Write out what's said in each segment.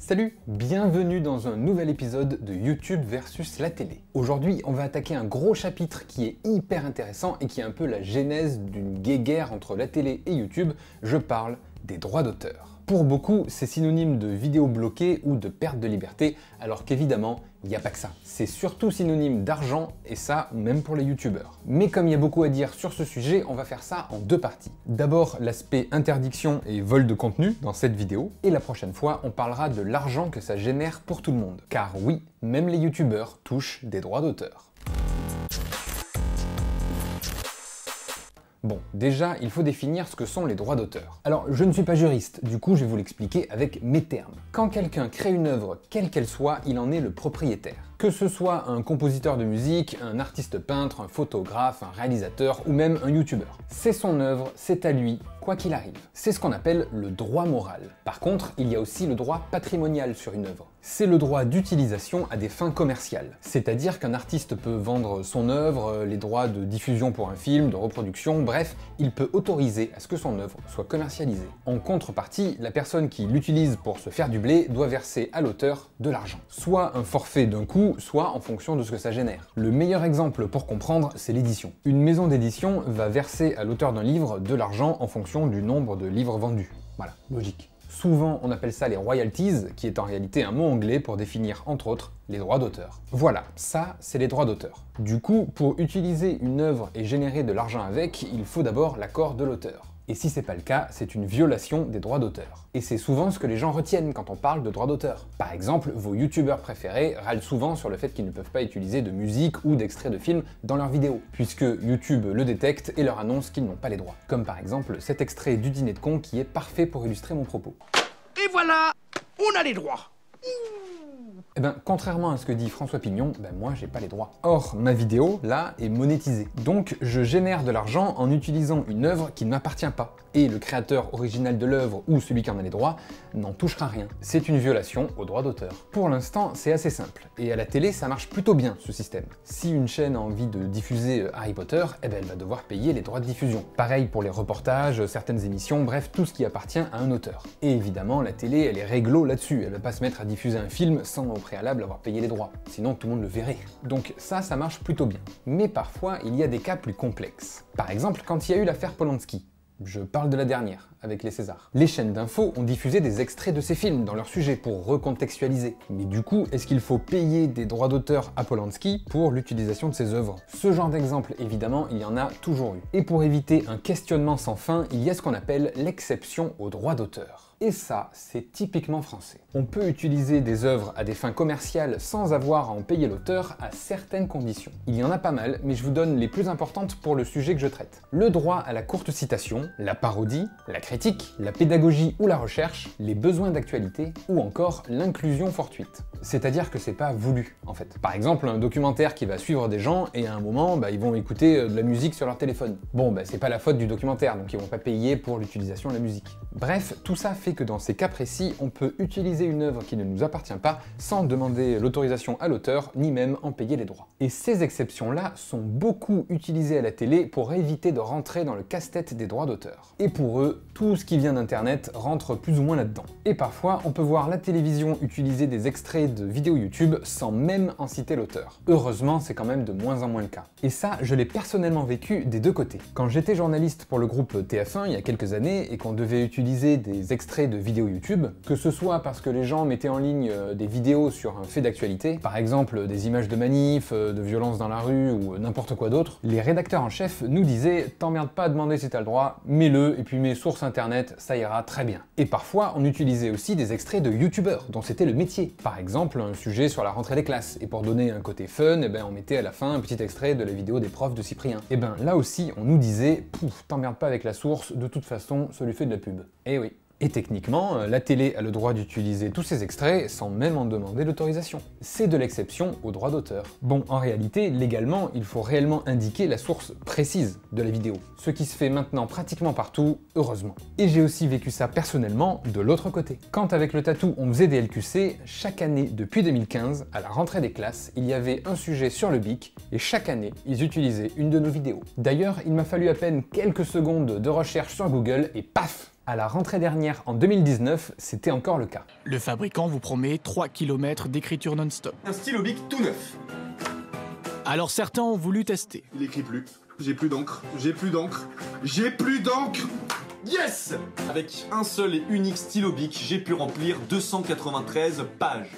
Salut, bienvenue dans un nouvel épisode de YouTube versus la télé. Aujourd'hui, on va attaquer un gros chapitre qui est hyper intéressant et qui est un peu la genèse d'une guéguerre entre la télé et YouTube. Je parle des droits d'auteur. Pour beaucoup, c'est synonyme de vidéos bloquées ou de perte de liberté, alors qu'évidemment, il n'y a pas que ça. C'est surtout synonyme d'argent, et ça, même pour les youtubeurs. Mais comme il y a beaucoup à dire sur ce sujet, on va faire ça en deux parties. D'abord, l'aspect interdiction et vol de contenu dans cette vidéo, et la prochaine fois, on parlera de l'argent que ça génère pour tout le monde. Car oui, même les youtubeurs touchent des droits d'auteur. Bon, déjà, il faut définir ce que sont les droits d'auteur. Alors, je ne suis pas juriste, du coup, je vais vous l'expliquer avec mes termes. Quand quelqu'un crée une œuvre, quelle qu'elle soit, il en est le propriétaire. Que ce soit un compositeur de musique, un artiste peintre, un photographe, un réalisateur ou même un youtubeur. C'est son œuvre, c'est à lui, quoi qu'il arrive. C'est ce qu'on appelle le droit moral. Par contre, il y a aussi le droit patrimonial sur une œuvre. C'est le droit d'utilisation à des fins commerciales. C'est-à-dire qu'un artiste peut vendre son œuvre, les droits de diffusion pour un film, de reproduction, bref, il peut autoriser à ce que son œuvre soit commercialisée. En contrepartie, la personne qui l'utilise pour se faire du blé doit verser à l'auteur de l'argent. Soit un forfait d'un coup, soit en fonction de ce que ça génère. Le meilleur exemple pour comprendre, c'est l'édition. Une maison d'édition va verser à l'auteur d'un livre de l'argent en fonction du nombre de livres vendus. Voilà, logique. Souvent, on appelle ça les royalties, qui est en réalité un mot anglais pour définir, entre autres, les droits d'auteur. Voilà, ça, c'est les droits d'auteur. Du coup, pour utiliser une œuvre et générer de l'argent avec, il faut d'abord l'accord de l'auteur. Et si c'est pas le cas, c'est une violation des droits d'auteur. Et c'est souvent ce que les gens retiennent quand on parle de droits d'auteur. Par exemple, vos youtubeurs préférés râlent souvent sur le fait qu'ils ne peuvent pas utiliser de musique ou d'extraits de films dans leurs vidéos, puisque YouTube le détecte et leur annonce qu'ils n'ont pas les droits. Comme par exemple cet extrait du dîner de con qui est parfait pour illustrer mon propos. Et voilà, on a les droits. Eh ben, contrairement à ce que dit François Pignon, moi j'ai pas les droits. Or, ma vidéo, là, est monétisée. Donc, je génère de l'argent en utilisant une œuvre qui ne m'appartient pas. Et le créateur original de l'œuvre ou celui qui en a les droits n'en touchera rien. C'est une violation aux droits d'auteur. Pour l'instant, c'est assez simple. Et à la télé, ça marche plutôt bien, ce système. Si une chaîne a envie de diffuser Harry Potter, elle va devoir payer les droits de diffusion. Pareil pour les reportages, certaines émissions, bref, tout ce qui appartient à un auteur. Et évidemment, la télé, elle est réglo là-dessus. Elle va pas se mettre à diffuser un film sans au préalable avoir payé les droits. Sinon, tout le monde le verrait. Donc ça marche plutôt bien. Mais parfois, il y a des cas plus complexes. Par exemple, quand il y a eu l'affaire Polanski. Je parle de la dernière, avec les Césars. Les chaînes d'infos ont diffusé des extraits de ces films dans leur sujet pour recontextualiser. Mais du coup, est-ce qu'il faut payer des droits d'auteur à Polanski pour l'utilisation de ses œuvres? Ce genre d'exemple, évidemment, il y en a toujours eu. Et pour éviter un questionnement sans fin, il y a ce qu'on appelle l'exception aux droits d'auteur. Et ça, c'est typiquement français. On peut utiliser des œuvres à des fins commerciales sans avoir à en payer l'auteur à certaines conditions. Il y en a pas mal, mais je vous donne les plus importantes pour le sujet que je traite. Le droit à la courte citation, la parodie, la critique, la pédagogie ou la recherche, les besoins d'actualité, ou encore l'inclusion fortuite. C'est-à-dire que c'est pas voulu, en fait. Par exemple, un documentaire qui va suivre des gens, et à un moment, ils vont écouter de la musique sur leur téléphone. Bon, c'est pas la faute du documentaire, donc ils vont pas payer pour l'utilisation de la musique. Bref, tout ça fait que dans ces cas précis, on peut utiliser une œuvre qui ne nous appartient pas sans demander l'autorisation à l'auteur, ni même en payer les droits. Et ces exceptions-là sont beaucoup utilisées à la télé pour éviter de rentrer dans le casse-tête des droits d'auteur. Et pour eux, tout ce qui vient d'internet rentre plus ou moins là-dedans. Et parfois, on peut voir la télévision utiliser des extraits de vidéos YouTube sans même en citer l'auteur. Heureusement, c'est quand même de moins en moins le cas. Et ça, je l'ai personnellement vécu des deux côtés. Quand j'étais journaliste pour le groupe TF1 il y a quelques années et qu'on devait utiliser des extraits de vidéos YouTube, que ce soit parce que les gens mettaient en ligne des vidéos sur un fait d'actualité, par exemple des images de manifs, de violences dans la rue ou n'importe quoi d'autre, les rédacteurs en chef nous disaient « T'emmerdes pas à demander si t'as le droit, mets-le et puis mets source internet, ça ira très bien ». Et parfois, on utilisait aussi des extraits de youtubeurs dont c'était le métier. Par exemple, un sujet sur la rentrée des classes, et pour donner un côté fun, on mettait à la fin un petit extrait de la vidéo des profs de Cyprien. Et là aussi, on nous disait « Pouf, t'emmerdes pas avec la source, de toute façon, ça lui fait de la pub ». Eh oui. Et techniquement, la télé a le droit d'utiliser tous ces extraits sans même en demander l'autorisation. C'est de l'exception au droit d'auteur. Bon, en réalité, légalement, il faut réellement indiquer la source précise de la vidéo. Ce qui se fait maintenant pratiquement partout, heureusement. Et j'ai aussi vécu ça personnellement de l'autre côté. Quand avec le tatou on faisait des LQC, chaque année depuis 2015, à la rentrée des classes, il y avait un sujet sur le BIC, et chaque année, ils utilisaient une de nos vidéos. D'ailleurs, il m'a fallu à peine quelques secondes de recherche sur Google, et paf! À la rentrée dernière, en 2019, c'était encore le cas. Le fabricant vous promet 3 km d'écriture non-stop. Un stylo bic tout neuf. Alors certains ont voulu tester. Il écrit plus. J'ai plus d'encre. J'ai plus d'encre. J'ai plus d'encre. Yes! Avec un seul et unique stylo bic, j'ai pu remplir 293 pages.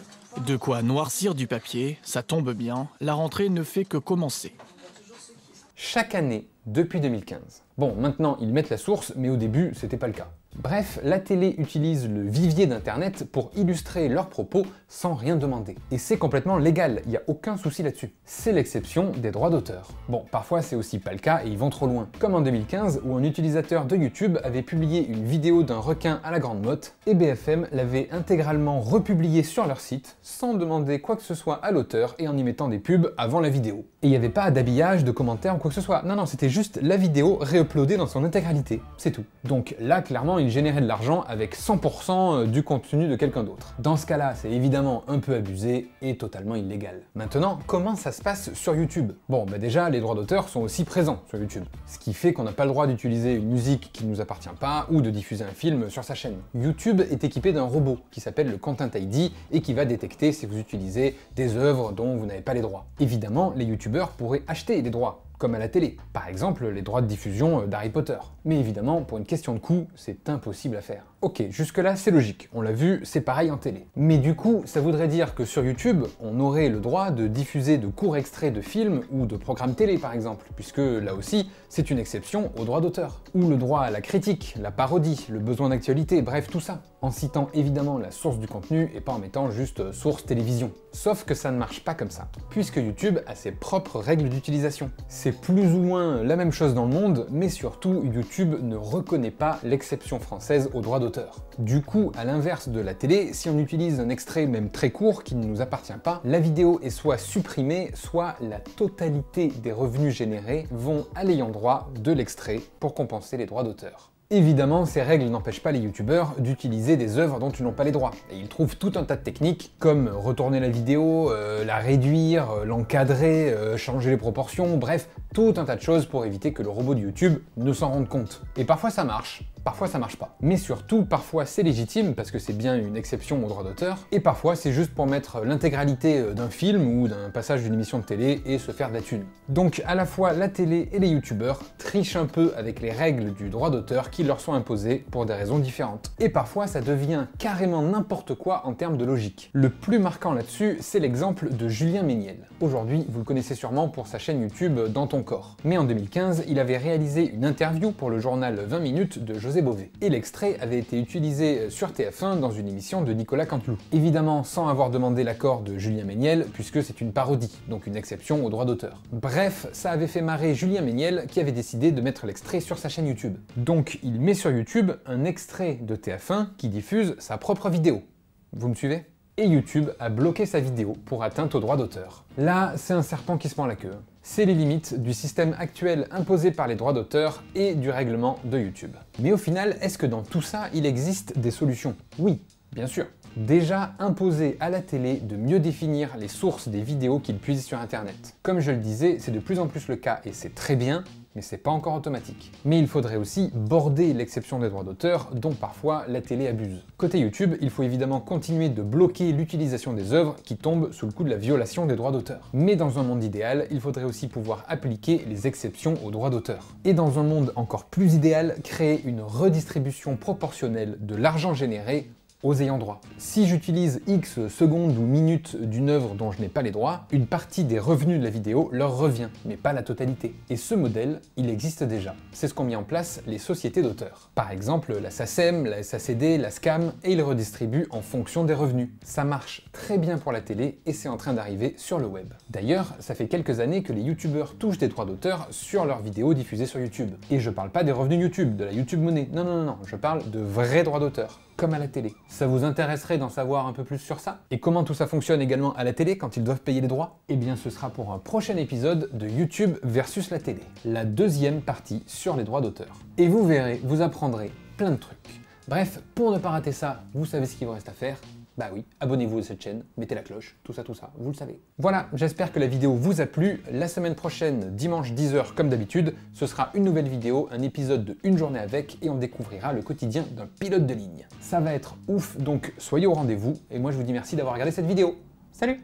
De quoi noircir du papier, ça tombe bien, la rentrée ne fait que commencer. Chaque année, depuis 2015. Bon, maintenant, ils mettent la source, mais au début, c'était pas le cas. Bref, la télé utilise le vivier d'Internet pour illustrer leurs propos sans rien demander. Et c'est complètement légal, il n'y a aucun souci là-dessus. C'est l'exception des droits d'auteur. Bon, parfois c'est aussi pas le cas et ils vont trop loin. Comme en 2015, où un utilisateur de YouTube avait publié une vidéo d'un requin à la grande motte, et BFM l'avait intégralement republiée sur leur site, sans demander quoi que ce soit à l'auteur et en y mettant des pubs avant la vidéo. Et il n'y avait pas d'habillage, de commentaires ou quoi que ce soit. Non, non, c'était juste la vidéo réuploadée dans son intégralité. C'est tout. Donc là, clairement, il générait de l'argent avec 100% du contenu de quelqu'un d'autre. Dans ce cas-là, c'est évidemment un peu abusé et totalement illégal. Maintenant, comment ça se passe sur YouTube? Bon, bah déjà, les droits d'auteur sont aussi présents sur YouTube. Ce qui fait qu'on n'a pas le droit d'utiliser une musique qui ne nous appartient pas ou de diffuser un film sur sa chaîne. YouTube est équipé d'un robot qui s'appelle le Content ID et qui va détecter si vous utilisez des œuvres dont vous n'avez pas les droits. Évidemment, les YouTubeurs pourraient acheter les droits, comme à la télé. Par exemple, les droits de diffusion d'Harry Potter. Mais évidemment, pour une question de coût, c'est impossible à faire. Ok, jusque-là, c'est logique. On l'a vu, c'est pareil en télé. Mais du coup, ça voudrait dire que sur YouTube, on aurait le droit de diffuser de courts extraits de films ou de programmes télé, par exemple, puisque là aussi, c'est une exception aux droits d'auteur. Ou le droit à la critique, la parodie, le besoin d'actualité, bref, tout ça. En citant évidemment la source du contenu et pas en mettant juste source télévision. Sauf que ça ne marche pas comme ça, puisque YouTube a ses propres règles d'utilisation. C'est plus ou moins la même chose dans le monde, mais surtout, YouTube ne reconnaît pas l'exception française aux droits d'auteur. Du coup, à l'inverse de la télé, si on utilise un extrait même très court qui ne nous appartient pas, la vidéo est soit supprimée, soit la totalité des revenus générés vont à l'ayant droit de l'extrait pour compenser les droits d'auteur. Évidemment, ces règles n'empêchent pas les youtubeurs d'utiliser des œuvres dont ils n'ont pas les droits. Et ils trouvent tout un tas de techniques, comme retourner la vidéo, la réduire, l'encadrer, changer les proportions, bref, tout un tas de choses pour éviter que le robot de YouTube ne s'en rende compte. Et parfois ça marche. Parfois ça marche pas. Mais surtout, parfois c'est légitime parce que c'est bien une exception au droit d'auteur, et parfois c'est juste pour mettre l'intégralité d'un film ou d'un passage d'une émission de télé et se faire de la thune. Donc à la fois la télé et les youtubeurs trichent un peu avec les règles du droit d'auteur qui leur sont imposées pour des raisons différentes. Et parfois ça devient carrément n'importe quoi en termes de logique. Le plus marquant là-dessus, c'est l'exemple de Julien Méniel. Aujourd'hui, vous le connaissez sûrement pour sa chaîne YouTube Dans ton corps. Mais en 2015, il avait réalisé une interview pour le journal 20 minutes de José Bové. Et l'extrait avait été utilisé sur TF1 dans une émission de Nicolas Canteloup. Évidemment sans avoir demandé l'accord de Julien Méniel, puisque c'est une parodie, donc une exception au droit d'auteur. Bref, ça avait fait marrer Julien Méniel qui avait décidé de mettre l'extrait sur sa chaîne YouTube. Donc il met sur YouTube un extrait de TF1 qui diffuse sa propre vidéo. Vous me suivez ? Et YouTube a bloqué sa vidéo pour atteinte au droit d'auteur. Là, c'est un serpent qui se mord la queue. C'est les limites du système actuel imposé par les droits d'auteur et du règlement de YouTube. Mais au final, est-ce que dans tout ça, il existe des solutions? Oui, bien sûr. Déjà, imposer à la télé de mieux définir les sources des vidéos qu'ils puisent sur Internet. Comme je le disais, c'est de plus en plus le cas et c'est très bien, mais c'est pas encore automatique. Mais il faudrait aussi border l'exception des droits d'auteur dont parfois la télé abuse. Côté YouTube, il faut évidemment continuer de bloquer l'utilisation des œuvres qui tombent sous le coup de la violation des droits d'auteur. Mais dans un monde idéal, il faudrait aussi pouvoir appliquer les exceptions aux droits d'auteur. Et dans un monde encore plus idéal, créer une redistribution proportionnelle de l'argent généré aux ayants droit. Si j'utilise X secondes ou minutes d'une œuvre dont je n'ai pas les droits, une partie des revenus de la vidéo leur revient, mais pas la totalité. Et ce modèle, il existe déjà. C'est ce qu'ont mis en place les sociétés d'auteurs. Par exemple, la SACEM, la SACD, la SCAM, et ils redistribuent en fonction des revenus. Ça marche très bien pour la télé et c'est en train d'arriver sur le web. D'ailleurs, ça fait quelques années que les youtubeurs touchent des droits d'auteur sur leurs vidéos diffusées sur YouTube. Et je parle pas des revenus YouTube, de la YouTube Money. Non, non, non, non, je parle de vrais droits d'auteur, comme à la télé. Ça vous intéresserait d'en savoir un peu plus sur ça? Et comment tout ça fonctionne également à la télé quand ils doivent payer les droits? Eh bien ce sera pour un prochain épisode de YouTube versus la télé, la deuxième partie sur les droits d'auteur. Et vous verrez, vous apprendrez plein de trucs. Bref, pour ne pas rater ça, vous savez ce qu'il vous reste à faire, Bah oui, abonnez-vous à cette chaîne, mettez la cloche, tout ça, vous le savez. Voilà, j'espère que la vidéo vous a plu. La semaine prochaine, dimanche 10h comme d'habitude, ce sera une nouvelle vidéo, un épisode de Une journée avec, et on découvrira le quotidien d'un pilote de ligne. Ça va être ouf, donc soyez au rendez-vous, et moi je vous dis merci d'avoir regardé cette vidéo. Salut!